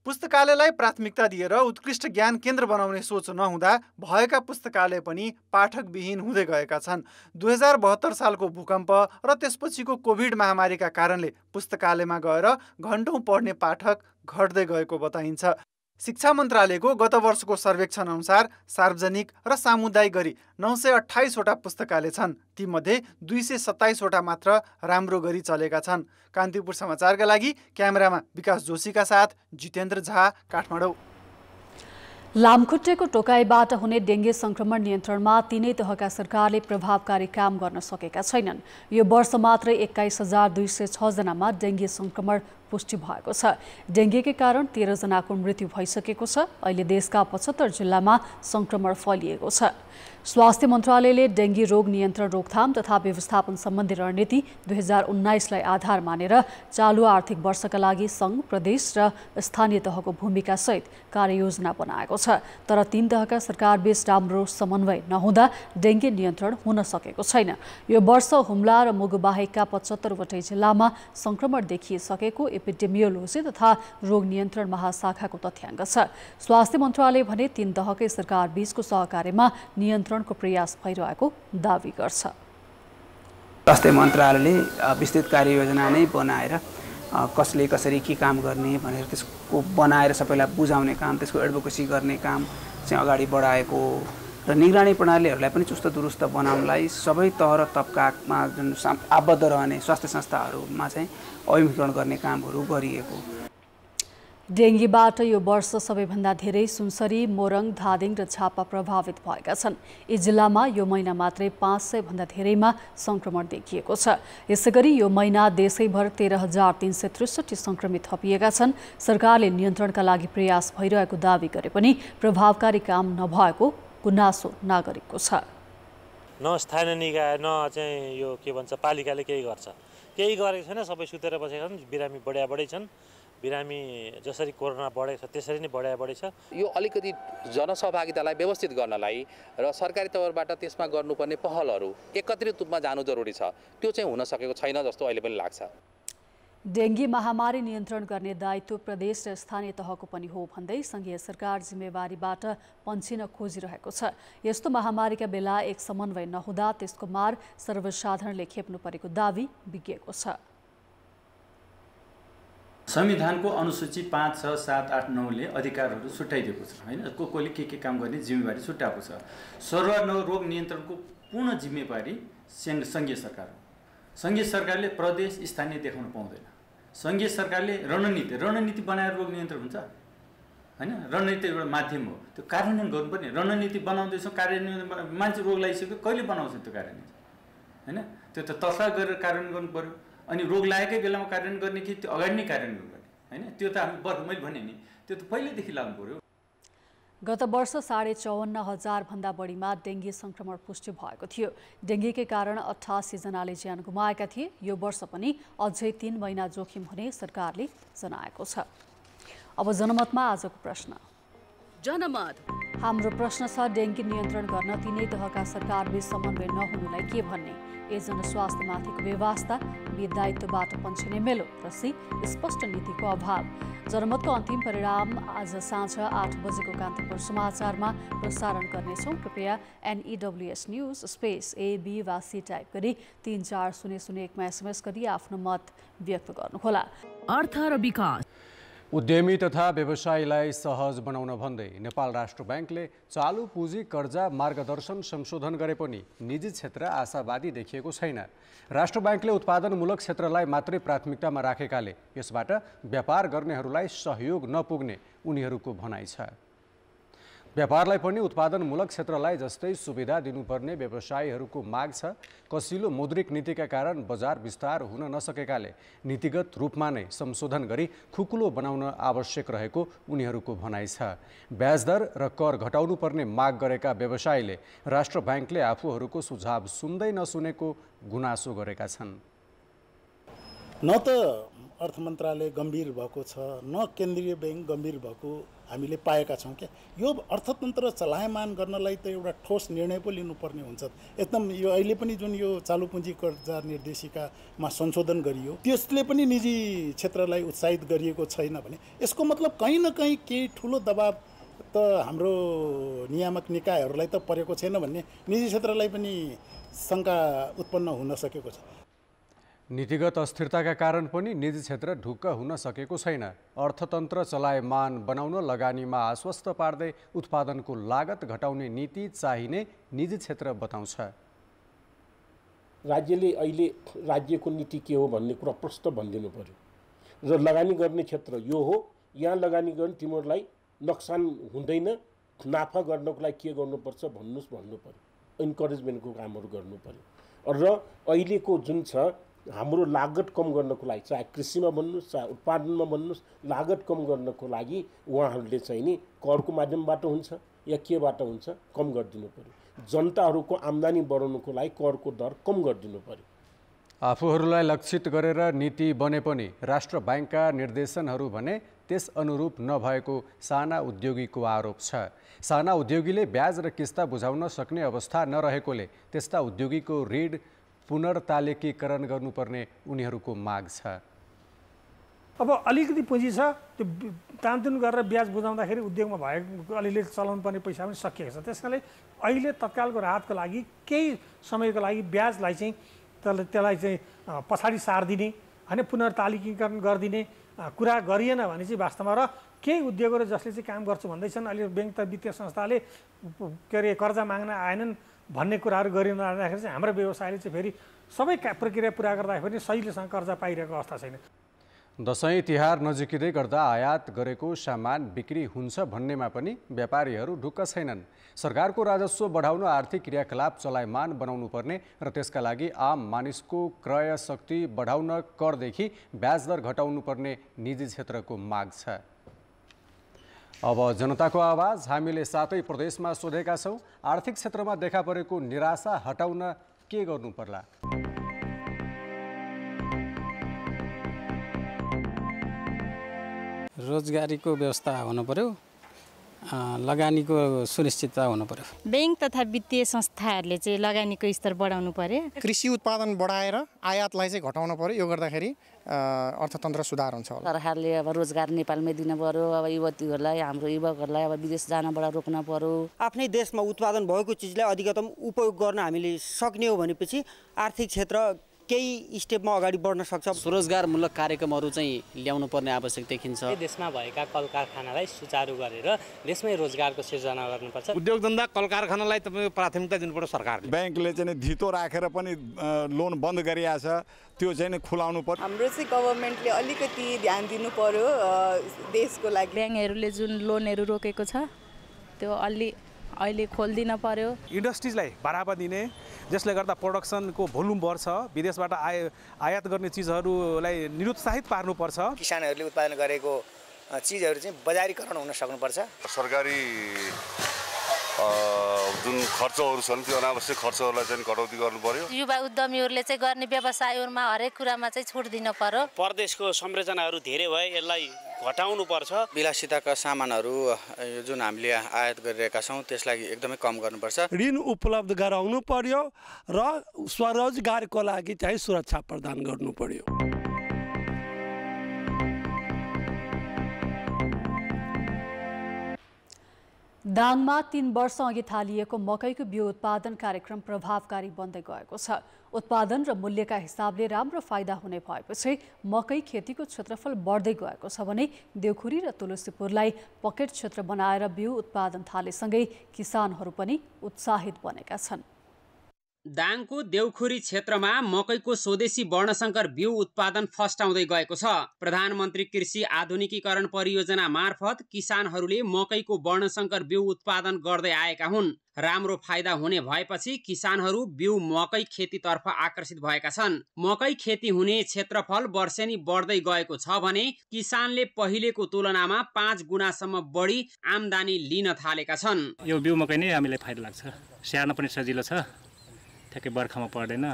पुस्तकालयलाई प्राथमिकता दिएर उत्कृष्ट ज्ञान केन्द्र बनाउने सोच नहुँदा भएका पुस्तकालय पनि पाठकविहीन हुँदै गएका छन्। 2072 सालको भूकम्प र त्यसपछिको कोभिड महामारीका कारणले पुस्तकालयमा गएर घण्टौँ पढ्ने पाठक घट्दै गएको बताइन्छ। शिक्षा मन्त्रालयको गत वर्षको सर्वेक्षण अनुसार सार्वजनिक र सामुदायिक गरी 928 वटा पुस्तकालय छन्। तीमध्ये 227 वटा मात्र राम्रो गरी चलेका छन्। कान्तिपुर समाचारका लागि क्यामेरामा विकास जोशीका साथ जितेन्द्र झा, काठमाडौँ। लामखुट्टेको टोकाइबाट हुने डेङ्गी संक्रमण नियन्त्रणमा तीनै तहका सरकारले प्रभावकारी काम गर्न सकेका छैनन्। यो वर्ष मात्रै 21,206 जनामा डेङ्गी संक्रमण पुष्टि भएको छ। डेङ्गीकै कारण 13 जनाको मृत्यु भइसकेको छ। अहिले देशका 75 जिल्लामा संक्रमण फैलिएको छ। स्वास्थ्य मन्त्रालयले डेङ्गी रोग नियन्त्रण, रोकथाम तथा व्यवस्थापन सम्बन्धी रणनीति 2019लाई आधार मानेर चालु आर्थिक वर्षका लागि सङ्घ, प्रदेश र स्थानीय तहको भूमिका सहित कार्ययोजना बनाएको छ। तर 3 तहका सरकारबीच राम्रो समन्वय नहुँदा डेङ्गी नियन्त्रण हुन सकेको छैन। यो वर्ष हुम्ला र मुगु बाहेकका 75 वटै जिल्लामा संक्रमण देखिसकेको एपिडेमियोलोजी तथा रोग नियन्त्रण महाशाखाको तथ्याङ्क छ। स्वास्थ्य मन्त्रालय भने 3 तहकै सरकारबीचको सहकार्यमा नियन्त्रणको प्रयास भइरहेको दावी गर्छ। स्वास्थ्य मन्त्रालयले विस्तृत कार्ययोजना नै बनाएर कसले कसरी के काम गर्ने भनेर त्यसको बनाएर सबैलाई बुझाउने काम, त्यसको एडभोकेसी गर्ने काम चाहिँ अगाडि बढाएको र निगरानी प्रणालीहरूलाई पनि चुस्त दुरुस्त बनाउनलाई सबै तह र तबकामा जुन आबद्ध रहने स्वास्थ्य संस्थाहरूमा चाहिँ अभिमुखीकरण गर्ने कामहरू गरिएको। डेङ्गीबाट यो वर्ष सबैभन्दा धेरै सुनसरी, मोरङ, धादिङ र झापा प्रभावित भएका छन्। यी जिल्लामा यो महिना मात्रै 500 भन्दा धेरैमा संक्रमण देखिएको छ। यसैगरी यो महिना देशैभर 13,363 संक्रमित थपिएका छन्। सरकारले नियन्त्रणका लागि प्रयास भइरहेको दावी गरे पनि प्रभावकारी काम नभएको गुनासो नागरिकको छ। न स्थानीय निकाय न चाहिँ यो के भन्छ पालिकाले केही गर्छ, केही गरेको छैन। सबै सुतेर बसेका छन्। बिरामी बढै छन्। बिरामी जसरी कोरोना बढेको छ त्यसरी नै बढै छ। यो अलिकति जनसहभागितालाई व्यवस्थित गर्नलाई र सरकारी तवरबाट त्यसमा गर्नुपर्ने पहलहरू एकत्रित रूपमा जानु जरुरी छ। त्यो चाहिँ हुन सकेको छैन जस्तो अहिले पनि लाग्छ। डेङ्गी महामारी नियन्त्रण गर्ने दायित्व प्रदेश र स्थानीय तहको पनि हो भन्दै सङ्घीय सरकार जिम्मेवारीबाट पन्छिन खोजिरहेको छ। यस्तो महामारीका बेला एक समन्वय नहुँदा त्यसको मार सर्वसाधारणले खेप्नु परेको दावी विज्ञको छ। संविधानको अनुसूची 5, 6, 7, 8, 9ले अधिकारहरू छुट्याइदिएको छ हैन। कोले के काम गर्ने जिम्मेवारी छुट्याएको छ। रोग नियन्त्रणको पूर्ण जिम्मेवारी सङ्घीय सरकार हो। सङ्घीय सरकारले प्रदेश, स्थानीय देखाउन पाउँदैन। सङ्घीय सरकारले रणनीति बनाएर रोग नियन्त्रण हुन्छ हैन। रणनीति एउटा माध्यम हो, त्यो कार्यान्वयन गर्नुपर्ने। रणनीति बनाउँदैछौँ, कार्यान्वयन मान्छे रोग लागिसक्यो, कहिले बनाउँछ त्यो कार्यान्वयन हैन। त्यो त तत्काल गरेर कार्यान्वयन गर्नु पर्यो। अनि रोग लागेकै बेलामा कार्यान्वयन गर्ने कि त्यो अगाडि नै कार्यान्वयन गर्ने हैन। त्यो त हामी मैले भने नि त्यो त पहिल्यैदेखि लाग्नु पर्यो। गत वर्ष 54,500 भन्दा बढीमा डेङ्गी संक्रमण पुष्टि भएको थियो। डेङ्गीकै कारण 88 जनाले ज्यान गुमाएका थिए। यो वर्ष पनि अझै 3 महिना जोखिम हुने सरकारले जनाएको छ। अब जनमतमा आजको प्रश्न। जनमत हाम्रो प्रश्न छ, डेङ्गी नियन्त्रण गर्न तीनै तहका सरकारबीच समन्वय नहुनुलाई के भन्ने? ए जनस्वास्थ्यमाथिको व्यवस्था, बी दायित्वबाट पन्छिने मेलो र सी स्पष्ट नीतिको अभाव। जनमतको अन्तिम परिणाम आज साँझ 8 बजेको कान्तिपुर समाचारमा प्रसारण गर्नेछौँ। कृपया NEWS न्युज स्पेस AB वा C टाइप गरी 34001मा SMS गरी आफ्नो मत व्यक्त गर्नुहोला। अर्थ र विकास उद्यमी तथा व्यवसायीलाई सहज बनाउन भन्दै नेपाल राष्ट्र ब्याङ्कले चालु पुँजी कर्जा मार्गदर्शन संशोधन गरे पनि निजी क्षेत्र आशावादी देखिएको छैन। राष्ट्र ब्याङ्कले उत्पादनमूलक क्षेत्रलाई मात्रै प्राथमिकतामा राखेकाले यसबाट व्यापार गर्नेहरूलाई सहयोग नपुग्ने उनीहरूको भनाइ छ। व्यापारलाई पनि उत्पादनमूलक क्षेत्रलाई जस्तै सुविधा दिनुपर्ने व्यवसायीहरूको माग छ। कसिलो मौद्रिक नीतिका कारण बजार विस्तार हुन नसकेकाले नीतिगत रूपमा नै संशोधन गरी खुकुलो बनाउन आवश्यक रहेको उनीहरूको भनाइ छ। ब्याजदर र कर घटाउनु पर्ने माग गरेका व्यवसायीले राष्ट्र ब्याङ्कले आफूहरूको सुझाव सुन्दै नसुनेको गुनासो गरेका छन्। न त अर्थ मन्त्रालय गम्भीर भएको छ, न केन्द्रीय ब्याङ्क गम्भीर भएको हामीले पाएका छौँ। क्या यो अर्थतन्त्र चलायमान गर्नलाई त एउटा ठोस निर्णय पो लिनुपर्ने हुन्छ। एकदम यो अहिले पनि जुन यो चालु पुँजी कर्जा निर्देशिकामा संशोधन गरियो त्यसले पनि निजी क्षेत्रलाई उत्साहित गरिएको छैन भने यसको मतलब कहीँ न कहीँ केही ठुलो दबाब त हाम्रो नियामक निकायहरूलाई त परेको छैन भन्ने निजी क्षेत्रलाई पनि शङ्का उत्पन्न हुन सकेको छ। नीतिगत अस्थिरताका कारण पनि निजी क्षेत्र ढुक्क हुन सकेको छैन। अर्थतन्त्र चलायमान बनाउन लगानीमा आश्वस्त पार्दै उत्पादनको लागत घटाउने नीति चाहिने निजी क्षेत्र बताउँछ। राज्यले अहिले राज्यको नीति के हो भन्ने कुरा प्रष्ट भनिदिनु पर्यो र लगानी गर्ने क्षेत्र यो हो, यहाँ लगानी गर्ने तिमीहरूलाई नोक्सान हुँदैन, नाफा गर्नको लागि के गर्नुपर्छ भन्नु पर्यो। इन्करेजमेन्टको कामहरू गर्नु पर्यो र अहिलेको जुन छ हाम्रो लागत कम गर्नको लागि चाहे कृषिमा भन्नुहोस् चाहे उत्पादनमा भन्नुहोस् लागत कम गर्नको लागि उहाँहरूले चाहिँ नि करको माध्यमबाट हुन्छ या केबाट हुन्छ कम गरिदिनु पर्यो। जनताहरूको आम्दानी बढाउनको लागि करको दर कम गरिदिनु पर्यो। आफूहरूलाई लक्षित गरेर नीति बने पनि राष्ट्र ब्याङ्कका निर्देशनहरू भने त्यस अनुरूप नभएको साना उद्योगीको आरोप छ। साना उद्योगीले ब्याज र किस्ता बुझाउन सक्ने अवस्था नरहेकोले त्यस्ता उद्योगीको ऋण पुनर्तालिकीकरण गर्नुपर्ने उनीहरूको माग छ। अब अलिकति पुँजी छ, त्यो तानतुन गरेर ब्याज बुझाउँदाखेरि उद्योगमा भएको अलिअलि चलाउनु पर्ने पैसा पनि सकिएको छ। त्यसकारणले अहिले तत्कालको राहतको लागि केही समयको लागि ब्याजलाई चाहिँ त्यसलाई चाहिँ पछाडि सारिदिने होइन, पुनर्तालिकीकरण गरिदिने कुरा गरिएन भने चाहिँ वास्तवमा र केही उद्योगहरू जसले चाहिँ काम गर्छु भन्दैछन् अहिले ब्याङ्क त वित्तीय संस्थाले के अरे कर्जा माग्न आएनन् भन्ने कुराहरू गरिरहँदाखेरि चाहिँ हाम्रो व्यवसायले चाहिँ फेरि सबै प्रक्रिया पुरा गर्दाखेरि सहिलेसँग कर्जा पाइरहेको अवस्था छैन। दसैँ तिहार नजिकिँदै गर्दा आयात गरेको सामान बिक्री हुन्छ भन्नेमा पनि व्यापारीहरू ढुक्क छैनन्। सरकारको राजस्व बढाउन आर्थिक क्रियाकलाप चलायमान बनाउनु पर्ने र त्यसका लागि आम मानिसको क्रय शक्ति बढाउन करदेखि ब्याजदर घटाउनु पर्ने निजी क्षेत्रको माग छ। अब जनताको आवाज हामीले 7 प्रदेशमा सोधेका छौँ। आर्थिक क्षेत्रमा देखा परेको निराशा हटाउन के गर्नु पर्ला? रोजगारीको व्यवस्था हुनु पर्यो, लगानीको सुनिश्चितता हुनु पर्यो। ब्याङ्क तथा वित्तीय संस्थाहरूले चाहिँ लगानीको स्तर बढाउनु पर्यो। कृषि उत्पादन बढाएर आयातलाई चाहिँ घटाउनु पर्यो। यो गर्दाखेरि अर्थतन्त्र सुधार हुन्छ होला। सरकारले अब रोजगार नेपालमै दिनु पर्यो। अब युवतीहरूलाई हाम्रो युवकहरूलाई अब विदेश जानबाट रोक्न पर्यो। आफ्नै देशमा उत्पादन भएको चिजलाई अधिकतम उपयोग गर्न हामीले सक्ने हो भनेपछि आर्थिक क्षेत्र केही स्टेपमा अगाडि बढ्न सक्छ। स्वरोजगारमूलक कार्यक्रमहरू चाहिँ ल्याउनु पर्ने आवश्यक देखिन्छ। देशमा भएका कल कारखानालाई सुचारू गरेर देशमै रोजगारको सिर्जना गर्नुपर्छ। उद्योग धन्दा कल कारखानालाई तपाईको प्राथमिकता दिनुपर्छ सरकारले। ब्याङ्कले चाहिँ धितो राखेर पनि लोन बन्द गरिरहेछ, त्यो चाहिँ खुलाउनु पर्यो। हाम्रो चाहिँ गभर्मेन्टले अलिकति ध्यान दिनु पर्यो देशको लागि। ब्याङ्कहरूले जुन लोनहरू रोकेको छ त्यो अहिले खोलिदिन पर्यो। इन्डस्ट्रिजलाई बढावा दिने जसले गर्दा प्रोडक्सनको भोल्युम बढ्छ, विदेशबाट आयात गर्ने चिजहरूलाई निरुत्साहित पार्नुपर्छ। किसानहरूले उत्पादन गरेको चिजहरू चाहिँ बजारीकरण हुन सक्नुपर्छ। सरकारी जुन खर्चहरू छन् त्यो अनावश्यक खर्चहरूलाई चाहिँ कटौती गर्नु पर्यो। युवा उद्यमीहरूले चाहिँ गर्ने व्यवसायहरूमा हरेक कुरामा चाहिँ छुट दिन पर्यो। परदेशको संरचनाहरू धेरै भए यसलाई घटाउनु पर्छ। विलासिताका सामानहरू जुन हामीले आयात गरिरहेका छौँ त्यसलाई एकदमै कम गर्नुपर्छ। ऋण उपलब्ध गराउनु पर्यो र स्वरोजगारको लागि चाहिँ सुरक्षा प्रदान गर्नु पर्यो। दाङमा 3 वर्ष अघि थालिएको मकैको बिउ उत्पादन कार्यक्रम प्रभावकारी बन्दै गएको छ। उत्पादन र मूल्यका हिसाबले राम्रो फाइदा हुने भएपछि मकै खेतीको क्षेत्रफल बढ्दै गएको छ भने देउखुरी र तुलसीपुरलाई पकेट क्षेत्र बनाएर बिउ उत्पादन थालेसँगै किसानहरू पनि उत्साहित बनेका छन्। दाङको देउखुरी क्षेत्रमा मकैको स्वदेशी वर्णशंकर बिउ उत्पादन फस्टाउँदै गएको छ। प्रधानमन्त्री कृषि आधुनिकीकरण परियोजना मार्फत किसानहरूले मकैको वर्णशंकर बिउ उत्पादन गर्दै आएका हुन्। राम्रो फाइदा हुने भएपछि किसानहरू बिउ मकै खेतीतर्फ आकर्षित भएका छन्। मकै खेती हुने क्षेत्रफल वर्षेनी बढ्दै गएको छ भने किसानले पहिलेको तुलनामा 5 गुणासम्म बढी आम्दानी लिन थालेका छन्। यो बिउ मकै नै हामीलाई फाइदा लाग्छ, स्याहार्न पनि सजिलो छ, ठ्याक्कै बर्खामा पर्दैन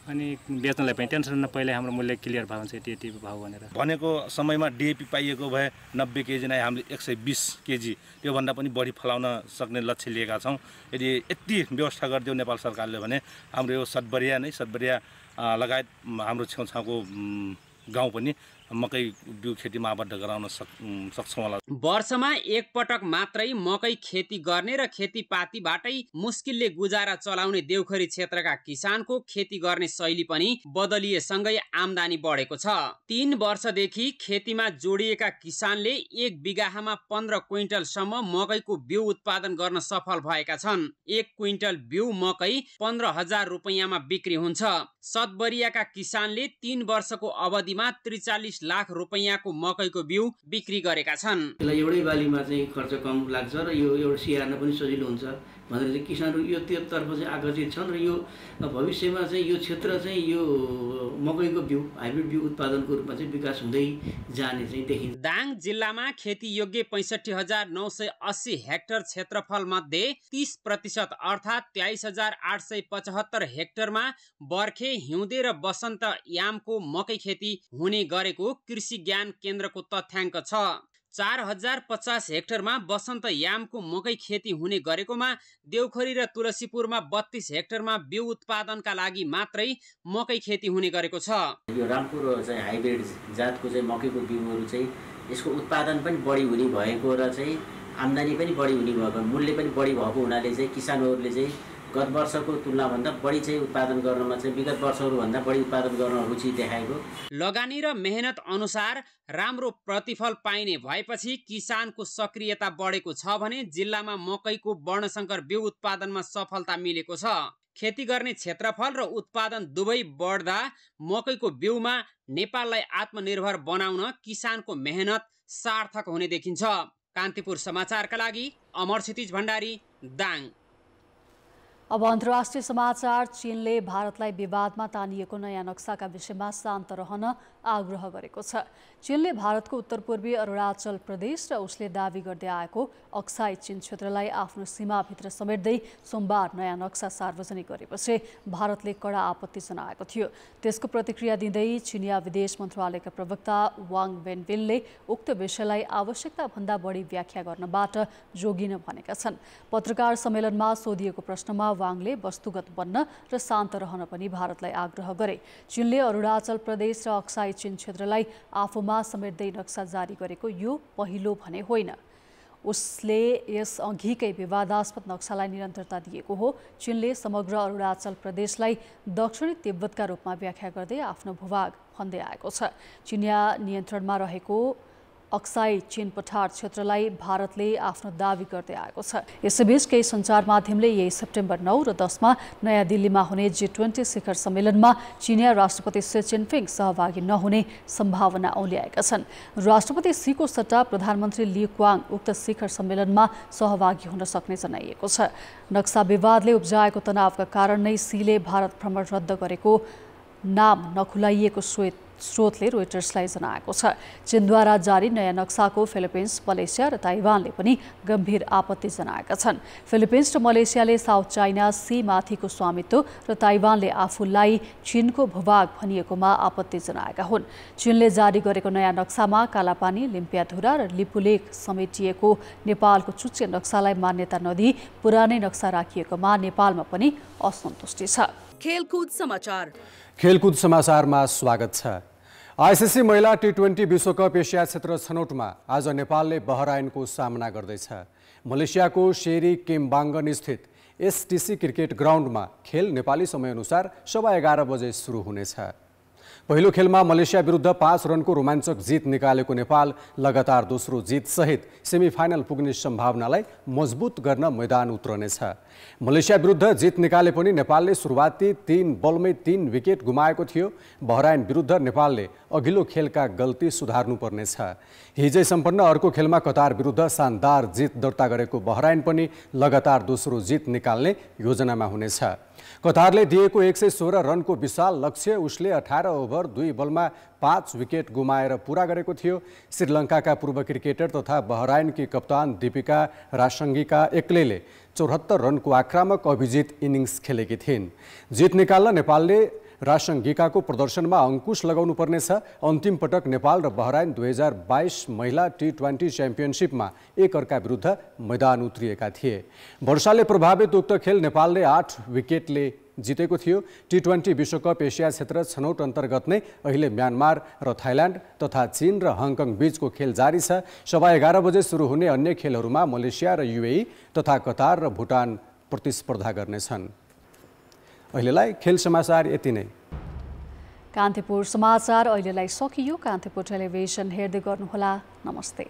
अनि बेच्नलाई पनि टेन्सन न। पहिला हाम्रो मूल्य क्लियर भाव हुन्छ, यति भाव भनेर भनेको समयमा डिएपी पाइएको भए 90 केजी नै हामीले 120 केजी त्योभन्दा पनि बढी फलाउन सक्ने लक्ष्य लिएका छौँ। यदि यति व्यवस्था गरिदियो नेपाल सरकारले भने हाम्रो यो सतबरिया लगायत हाम्रो छेउछाउको गाउँ पनि मकै बिउ खेतीमा आबद्ध गराउन सक्छौँ होला। वर्षमा एक पटक मात्रै मकै खेती गर्ने र खेतीपातीबाटै मुस्किलले गुजारा चलाउने देउखरी क्षेत्रका किसानको खेती गर्ने शैली पनि बदलिएसँगै आम्दानी बढेको छ। 3 वर्षदेखि खेतीमा जोडिएका किसानले 1 बिगाहामा 15 क्विन्टलसम्म मकैको बिउ उत्पादन गर्न सफल भएका छन्। 1 क्विन्टल बिउ मकै 15,000 रुपैयाँमा बिक्री हुन्छ। सतबरियाका किसानले 3 वर्षको अवधिमा 43 लाख रुपैयाँको मकैको बिउ बिक्री गरेका छन्। एउटै बालीमा चाहिँ खर्च कम लाग्छ र यो एउटा स्याहार्न पनि सजिलो हुन्छ भनेर चाहिँ किसानहरू यो त्योतर्फ चाहिँ आकर्षित छन् र यो भविष्यमा चाहिँ यो क्षेत्र चाहिँ यो मकैको बिउ हाइब्रिड बिउ उत्पादनको रूपमा चाहिँ विकास हुँदै जाने चाहिँ देखिन्छ। दाङ जिल्लामा खेती योग्य 65,980 हेक्टर क्षेत्रफल मध्ये 30% अर्थात् 23,875 हेक्टरमा बर्खे, हिउँदे र वसन्त यामको मकै खेती हुने गरेको कृषि ज्ञान केन्द्रको तथ्याङ्क छ। 4,050 हेक्टरमा वसन्त यामको मकै खेती हुने गरेकोमा देउखरी र तुलसीपुरमा 32 हेक्टरमा बिउ उत्पादनका लागि मात्रै मकै खेती हुने गरेको छ। यो रामपुर चाहिँ हाइब्रिड जातको चाहिँ मकैको बिउहरू चाहिँ यसको उत्पादन पनि बढी हुने भएको र चाहिँ आम्दानी पनि बढी हुने भएको, मूल्य पनि बढी भएको हुनाले चाहिँ किसानहरूले चाहिँ गत वर्षको तुलनाभन्दा बढी चाहिँ उत्पादन गर्नमा चाहिँ विगत वर्षहरूभन्दा बढी उत्पादन गर्न रुचि देखाएको। लगानी र मेहनत अनुसार राम्रो प्रतिफल पाइने भएपछि किसानको सक्रियता बढेको छ भने जिल्लामा मकैको वर्णशंकर बिउ उत्पादनमा सफलता मिलेको छ। खेती गर्ने क्षेत्रफल र उत्पादन दुवै बढ्दा मकैको बिउमा नेपाललाई आत्मनिर्भर बनाउन किसानको मेहनत सार्थक हुने देखिन्छ। कान्तिपुर समाचारका लागि अमर क्षितिज भण्डारी, दाङ। अब अन्तर्राष्ट्रिय समाचार। चीनले भारतलाई विवादमा तानिएको नयाँ नक्साका विषयमा शान्त रहन आग्रह गरेको छ। चीनले भारतको उत्तरपूर्वी अरुणाचल प्रदेश र उसले दावी गर्दै आएको अक्साई चीन क्षेत्रलाई आफ्नो सीमाभित्र समेट्दै सोमबार नयाँ नक्सा सार्वजनिक गरेपछि भारतले कडा आपत्ति जनाएको थियो। त्यसको प्रतिक्रिया दिँदै चिनिया विदेश मन्त्रालयका प्रवक्ता वाङ वेनबिनले उक्त विषयलाई आवश्यकताभन्दा बढी व्याख्या गर्नबाट जोगिन भनेका छन्। पत्रकार सम्मेलनमा सोधिएको प्रश्नमा वाङले वस्तुगत बन्न र शान्त रहन पनि भारतलाई आग्रह गरे। चीनले अरुणाचल प्रदेश र अक्साई चीन क्षेत्रलाई आफूमा समेट्दै नक्सा जारी गरेको यो पहिलो भने होइन। उसले यस अघिकै विवादास्पद नक्सालाई निरन्तरता दिएको हो। चीनले समग्र अरुणाचल प्रदेशलाई दक्षिणी तिब्बतका रूपमा व्याख्या गर्दै आफ्नो भूभाग भन्दै आएको छ। चिनिया नियन्त्रणमा रहेको अक्साई चीन पठार क्षेत्रलाई भारतले आफ्नो दावी गर्दै आएको छ। यसैबीच केही सञ्चार माध्यमले यही सेप्टेम्बर 9 र 10 मा नयाँ दिल्लीमा हुने G20 शिखर सम्मेलनमा चिनिया राष्ट्रपति सी जिनपिङ सहभागी नहुने सम्भावना औल्याएका छन्। राष्ट्रपति सीको सट्टा प्रधानमन्त्री ली क्वाङ उक्त शिखर सम्मेलनमा सहभागी हुन सक्ने जनाइएको छ। नक्सा विवादले उब्जाएको तनावका कारण नै सीले भारत भ्रमण रद्द गरेको नाम नखुलाइएको स्रोतले रोइटर्सलाई जनाएको छ। चीनद्वारा जारी नयाँ नक्साको फिलिपिन्स, मलेसिया र ताइवानले पनि गम्भीर आपत्ति जनाएका छन्। फिलिपिन्स र मलेसियाले साउथ चाइना सी माथिको स्वामित्व र ताइवानले आफूलाई चीनको भूभाग भनिएकोमा आपत्ति जनाएका हुन्। चीनले जारी गरेको नयाँ नक्सामा कालापानी, लिम्पियाधुरा र लिपुलेख समेटिएको नेपालको चुच्चे नक्सालाई मान्यता नदिई पुरानै नक्सा राखिएकोमा नेपालमा पनि असन्तुष्टि छ। खेलकुद समाचार। खेलकुद समाचारमा स्वागत छ। आईसीसी महिला टी20 विश्वकप एसिया क्षेत्र छनौटमा आज नेपालले बहराइनको सामना गर्दैछ। मलेसियाको शेरी केम्बाङ्गन स्थित एसटीसी क्रिकेट ग्राउन्डमा खेल नेपाली समयअनुसार 11:15 बजे सुरु हुनेछ। पहिलो खेलमा मलेसिया विरुद्ध 5 रनको रोमाञ्चक जित निकालेको नेपाल लगातार दोस्रो जितसहित सेमिफाइनल पुग्ने सम्भावनालाई मजबुत गर्न मैदान उत्रनेछ। मलेसिया विरुद्ध जित निकाले पनि नेपालले सुरुवाती 3 बलमै 3 विकेट गुमाएको थियो। बहराइन विरुद्ध नेपालले अघिल्लो खेलका गल्ती सुधार्नुपर्नेछ। हिजै सम्पन्न अर्को खेलमा कतार विरुद्ध शानदार जित दर्ता गरेको बहराइन पनि लगातार दोस्रो जित निकाल्ने योजनामा हुनेछ। कतारले दिएको 116 रनको विशाल लक्ष्य उसले 18 ओभर 2 बलमा 5 विकेट गुमाएर पूरा गरेको थियो। श्रीलङ्काका पूर्व क्रिकेटर तथा बहराइनकी कप्तान दीपिका रासङ्गीका एक्लैले 74 रनको आक्रामक अभिजित इनिङ्स खेलेकी थिइन्। जित निकाल्न नेपालले रासङ्गीकाको प्रदर्शनमा अंकुश लगाउनु पर्नेछ। अन्तिम पटक नेपाल र बहराइन 2022 महिला टी20 च्याम्पियनसिपमा एकअर्का विरुद्ध मैदान उत्रिएका थिए। वर्षाले प्रभावित उक्त खेल नेपालले 8 विकेटले जितेको थियो। टी20 विश्वकप एसिया क्षेत्र छनौट अन्तर्गत नै अहिले म्यानमार र थाइल्यान्ड तथा चीन र हङकङ बीचको खेल जारी छ। 11:15 बजे सुरु हुने अन्य खेलहरूमा मलेसिया र युएई तथा कतार र भुटान प्रतिस्पर्धा गर्नेछन्। अहिलेलाई खेल समाचार यति नै। कान्तिपुर समाचार अहिलेलाई सकियो। कान्तिपुर टेलिभिजन हेर्दै गर्नुहोला। नमस्ते।